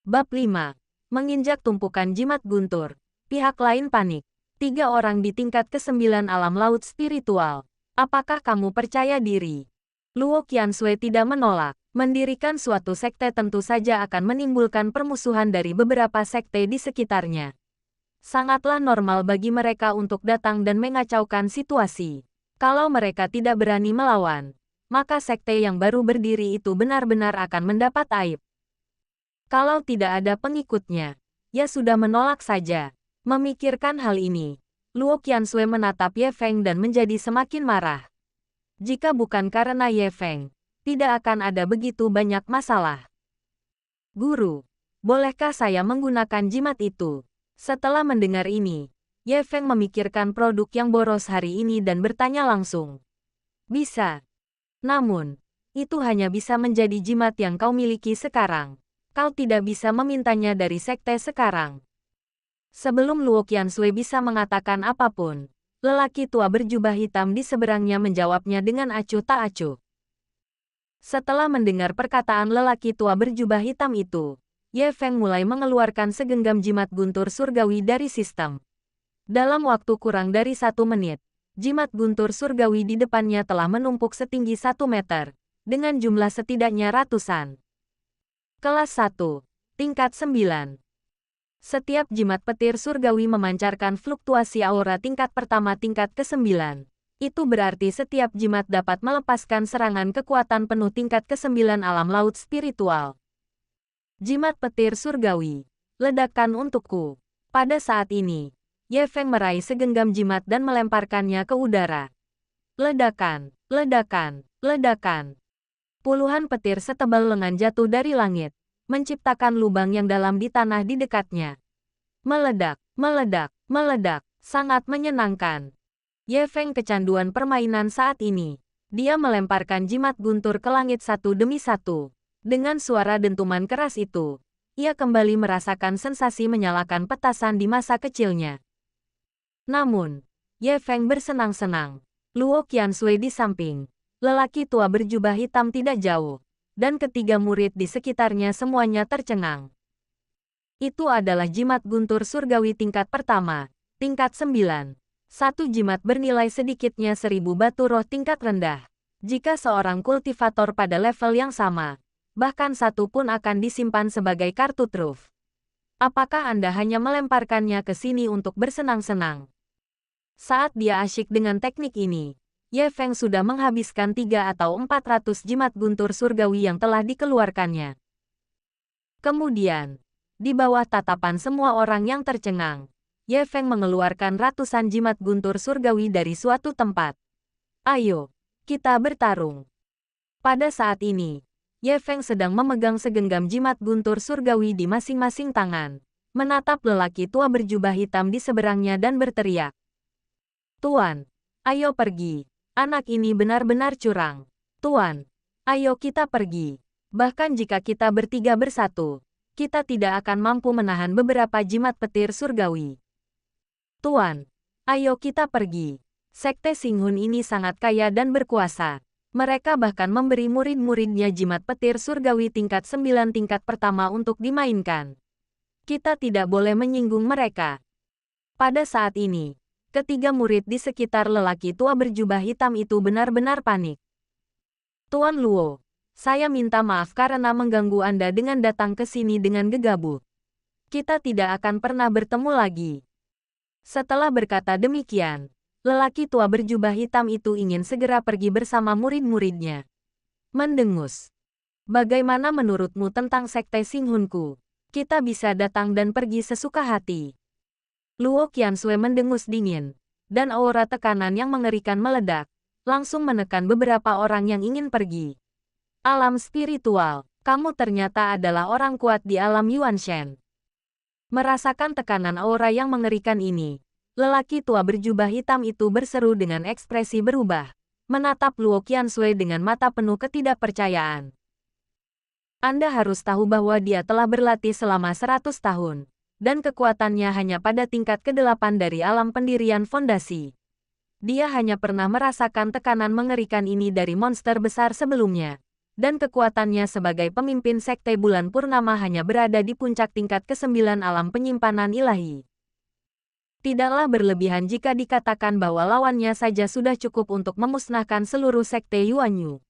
Bab 5. Menginjak tumpukan jimat guntur. Pihak lain panik. 3 orang di tingkat ke-9 alam laut spiritual. Apakah kamu percaya diri? Luo Qiansui tidak menolak. Mendirikan suatu sekte tentu saja akan menimbulkan permusuhan dari beberapa sekte di sekitarnya. Sangatlah normal bagi mereka untuk datang dan mengacaukan situasi. Kalau mereka tidak berani melawan, maka sekte yang baru berdiri itu benar-benar akan mendapat aib. Kalau tidak ada pengikutnya, ya sudah menolak saja. Memikirkan hal ini, Luo Qiansui menatap Ye Feng dan menjadi semakin marah. Jika bukan karena Ye Feng, tidak akan ada begitu banyak masalah. Guru, bolehkah saya menggunakan jimat itu? Setelah mendengar ini, Ye Feng memikirkan produk yang boros hari ini dan bertanya langsung. Bisa. Namun, itu hanya bisa menjadi jimat yang kau miliki sekarang. Kau tidak bisa memintanya dari sekte sekarang. Sebelum Luo Qiansui bisa mengatakan apapun, lelaki tua berjubah hitam di seberangnya menjawabnya dengan acuh tak acuh. Setelah mendengar perkataan lelaki tua berjubah hitam itu, Ye Feng mulai mengeluarkan segenggam jimat guntur surgawi dari sistem. Dalam waktu kurang dari 1 menit, jimat guntur surgawi di depannya telah menumpuk setinggi 1 meter, dengan jumlah setidaknya ratusan. Kelas 1, tingkat 9. Setiap jimat petir surgawi memancarkan fluktuasi aura tingkat pertama tingkat ke-9. Itu berarti setiap jimat dapat melepaskan serangan kekuatan penuh tingkat ke-9 alam laut spiritual. Jimat petir surgawi, ledakan untukku. Pada saat ini, Ye Feng meraih segenggam jimat dan melemparkannya ke udara. Ledakan, ledakan, ledakan. Puluhan petir setebal lengan jatuh dari langit, menciptakan lubang yang dalam di tanah di dekatnya. Meledak, meledak, meledak, sangat menyenangkan. Ye Feng kecanduan permainan saat ini. Dia melemparkan jimat guntur ke langit satu demi satu. Dengan suara dentuman keras itu, ia kembali merasakan sensasi menyalakan petasan di masa kecilnya. Namun, Ye Feng bersenang-senang. Luo Qiansui di samping. Lelaki tua berjubah hitam tidak jauh. Dan ketiga murid di sekitarnya semuanya tercengang. Itu adalah jimat guntur surgawi tingkat pertama, tingkat 9. Satu jimat bernilai sedikitnya 1000 batu roh tingkat rendah. Jika seorang kultivator pada level yang sama, bahkan satu pun akan disimpan sebagai kartu truf. Apakah Anda hanya melemparkannya ke sini untuk bersenang-senang? Saat dia asyik dengan teknik ini, Ye Feng sudah menghabiskan 3 atau 400 jimat guntur surgawi yang telah dikeluarkannya. Kemudian, di bawah tatapan semua orang yang tercengang, Ye Feng mengeluarkan ratusan jimat guntur surgawi dari suatu tempat. Ayo, kita bertarung. Pada saat ini, Ye Feng sedang memegang segenggam jimat guntur surgawi di masing-masing tangan, menatap lelaki tua berjubah hitam di seberangnya dan berteriak. Tuan, ayo pergi. Anak ini benar-benar curang. Tuan, ayo kita pergi. Bahkan jika kita bertiga bersatu, kita tidak akan mampu menahan beberapa jimat petir surgawi. Tuan, ayo kita pergi. Sekte Xinghun ini sangat kaya dan berkuasa. Mereka bahkan memberi murid-muridnya jimat petir surgawi tingkat 9 tingkat pertama untuk dimainkan. Kita tidak boleh menyinggung mereka. Pada saat ini, ketiga murid di sekitar lelaki tua berjubah hitam itu benar-benar panik. Tuan Luo, saya minta maaf karena mengganggu Anda dengan datang ke sini dengan gegabah. Kita tidak akan pernah bertemu lagi. Setelah berkata demikian, lelaki tua berjubah hitam itu ingin segera pergi bersama murid-muridnya. Mendengus. Bagaimana menurutmu tentang sekte Xinghunku? Kita bisa datang dan pergi sesuka hati. Luo Qiansui mendengus dingin, dan aura tekanan yang mengerikan meledak, langsung menekan beberapa orang yang ingin pergi. Alam spiritual, kamu ternyata adalah orang kuat di alam Yuanshen. Merasakan tekanan aura yang mengerikan ini, lelaki tua berjubah hitam itu berseru dengan ekspresi berubah, menatap Luo Qiansui dengan mata penuh ketidakpercayaan. Anda harus tahu bahwa dia telah berlatih selama 100 tahun, dan kekuatannya hanya pada tingkat ke-8 dari alam pendirian fondasi. Dia hanya pernah merasakan tekanan mengerikan ini dari monster besar sebelumnya, dan kekuatannya sebagai pemimpin Sekte Bulan Purnama hanya berada di puncak tingkat ke-9 alam penyimpanan ilahi. Tidaklah berlebihan jika dikatakan bahwa lawannya saja sudah cukup untuk memusnahkan seluruh Sekte Yuanyu.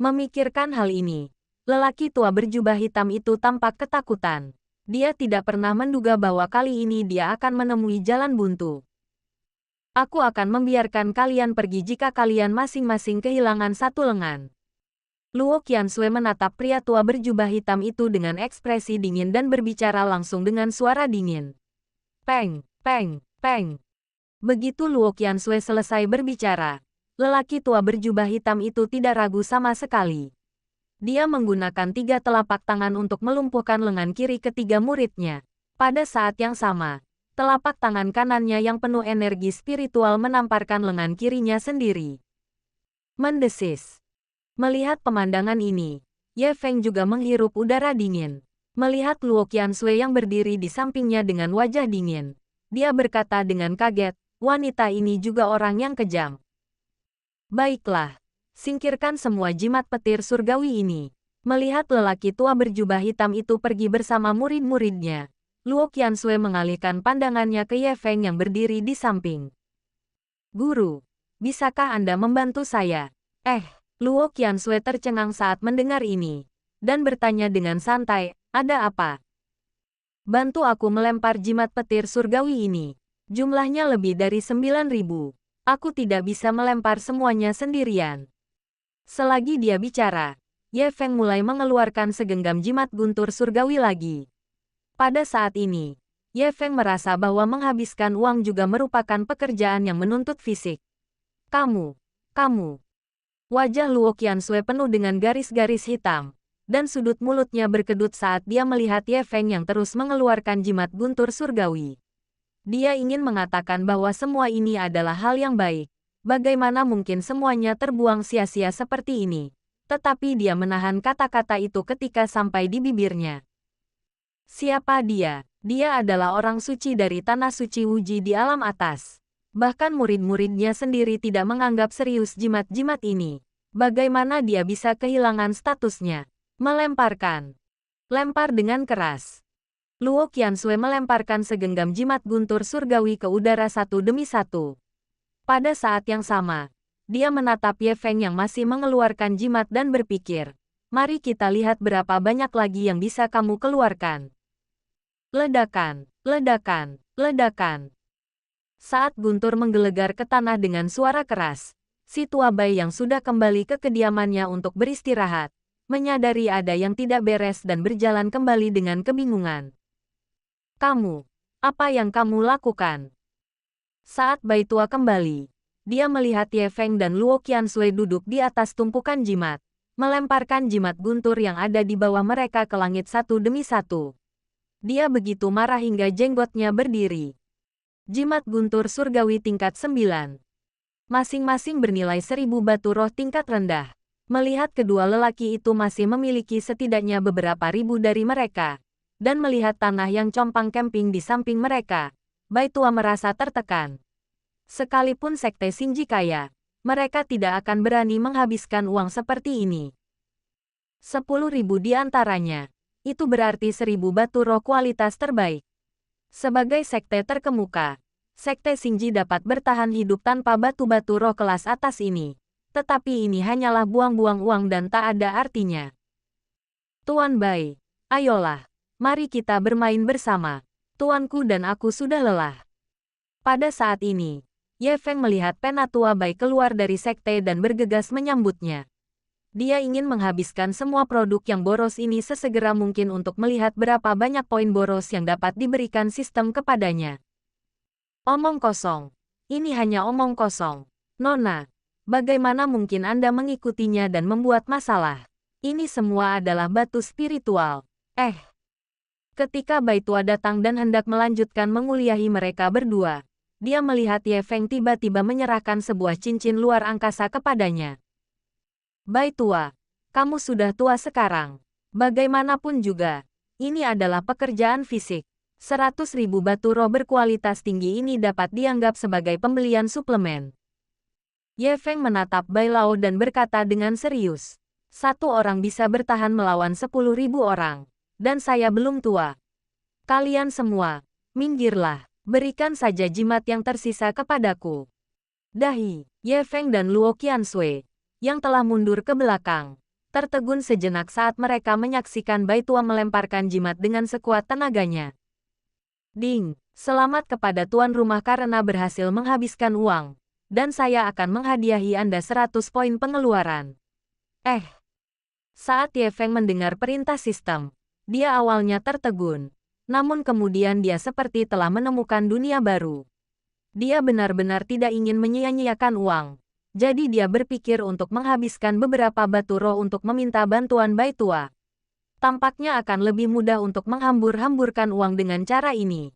Memikirkan hal ini, lelaki tua berjubah hitam itu tampak ketakutan. Dia tidak pernah menduga bahwa kali ini dia akan menemui jalan buntu. Aku akan membiarkan kalian pergi jika kalian masing-masing kehilangan satu lengan. Luo Qianxue menatap pria tua berjubah hitam itu dengan ekspresi dingin dan berbicara langsung dengan suara dingin. Peng, peng, peng. Begitu Luo Qianxue selesai berbicara, lelaki tua berjubah hitam itu tidak ragu sama sekali. Dia menggunakan 3 telapak tangan untuk melumpuhkan lengan kiri ketiga muridnya. Pada saat yang sama, telapak tangan kanannya yang penuh energi spiritual menamparkan lengan kirinya sendiri. Mendesis. Melihat pemandangan ini, Ye Feng juga menghirup udara dingin. Melihat Luo Qianxue yang berdiri di sampingnya dengan wajah dingin, dia berkata dengan kaget, wanita ini juga orang yang kejam. Baiklah, singkirkan semua jimat petir surgawi ini. Melihat lelaki tua berjubah hitam itu pergi bersama murid-muridnya, Luo Qianxue mengalihkan pandangannya ke Ye Feng yang berdiri di samping. Guru, bisakah Anda membantu saya? Luo Qianxue tercengang saat mendengar ini, dan bertanya dengan santai, ada apa? Bantu aku melempar jimat petir surgawi ini. Jumlahnya lebih dari 9.000. Aku tidak bisa melempar semuanya sendirian. Selagi dia bicara, Ye Feng mulai mengeluarkan segenggam jimat guntur surgawi lagi. Pada saat ini, Ye Feng merasa bahwa menghabiskan uang juga merupakan pekerjaan yang menuntut fisik. Kamu. Wajah Luo Qianxue penuh dengan garis-garis hitam, dan sudut mulutnya berkedut saat dia melihat Ye Feng yang terus mengeluarkan jimat guntur surgawi. Dia ingin mengatakan bahwa semua ini adalah hal yang baik. Bagaimana mungkin semuanya terbuang sia-sia seperti ini? Tetapi dia menahan kata-kata itu ketika sampai di bibirnya. Siapa dia? Dia adalah orang suci dari tanah suci Wuji di alam atas. Bahkan murid-muridnya sendiri tidak menganggap serius jimat-jimat ini. Bagaimana dia bisa kehilangan statusnya? Melemparkan. Lempar dengan keras. Luo Qianxue melemparkan segenggam jimat guntur surgawi ke udara satu demi satu. Pada saat yang sama, dia menatap Ye Feng yang masih mengeluarkan jimat dan berpikir, mari kita lihat berapa banyak lagi yang bisa kamu keluarkan. Ledakan, ledakan, ledakan. Saat guntur menggelegar ke tanah dengan suara keras, si tua Bai yang sudah kembali ke kediamannya untuk beristirahat, menyadari ada yang tidak beres dan berjalan kembali dengan kebingungan. Kamu, apa yang kamu lakukan? Saat Bai tua kembali, dia melihat Ye Feng dan Luo Qianxue duduk di atas tumpukan jimat, melemparkan jimat guntur yang ada di bawah mereka ke langit satu demi satu. Dia begitu marah hingga jenggotnya berdiri. Jimat guntur surgawi tingkat 9. Masing-masing bernilai 1000 batu roh tingkat rendah. Melihat kedua lelaki itu masih memiliki setidaknya beberapa ribu dari mereka, dan melihat tanah yang compang camping di samping mereka, Bai tua merasa tertekan. Sekalipun sekte Xingji kaya, mereka tidak akan berani menghabiskan uang seperti ini. 10.000 di antaranya, itu berarti 1000 batu roh kualitas terbaik. Sebagai sekte terkemuka, sekte Xingji dapat bertahan hidup tanpa batu-batu roh kelas atas ini. Tetapi ini hanyalah buang-buang uang dan tak ada artinya. Tuan Bai, ayolah, mari kita bermain bersama. Tuanku dan aku sudah lelah. Pada saat ini, Ye Feng melihat Penatua Bai keluar dari sekte dan bergegas menyambutnya. Dia ingin menghabiskan semua produk yang boros ini sesegera mungkin untuk melihat berapa banyak poin boros yang dapat diberikan sistem kepadanya. Omong kosong. Ini hanya omong kosong. Nona, bagaimana mungkin Anda mengikutinya dan membuat masalah? Ini semua adalah batu spiritual. Ketika Bai tua datang dan hendak melanjutkan menguliahi mereka berdua, dia melihat Ye Feng tiba-tiba menyerahkan sebuah cincin luar angkasa kepadanya. Bai tua, kamu sudah tua sekarang. Bagaimanapun juga, ini adalah pekerjaan fisik. 100.000 batu roh berkualitas tinggi ini dapat dianggap sebagai pembelian suplemen. Ye Feng menatap Bai Lao dan berkata dengan serius. Satu orang bisa bertahan melawan 10.000 orang. Dan saya belum tua. Kalian semua, minggirlah. Berikan saja jimat yang tersisa kepadaku. Dahi, Ye Feng dan Luo Qianshui, yang telah mundur ke belakang, tertegun sejenak saat mereka menyaksikan Bai Tua melemparkan jimat dengan sekuat tenaganya. Ding, selamat kepada tuan rumah karena berhasil menghabiskan uang, dan saya akan menghadiahi Anda 100 poin pengeluaran. Saat Ye Feng mendengar perintah sistem, dia awalnya tertegun. Namun kemudian dia seperti telah menemukan dunia baru. Dia benar-benar tidak ingin menyia-nyiakan uang. Jadi dia berpikir untuk menghabiskan beberapa batu roh untuk meminta bantuan Bai Tua. Tampaknya akan lebih mudah untuk menghambur-hamburkan uang dengan cara ini.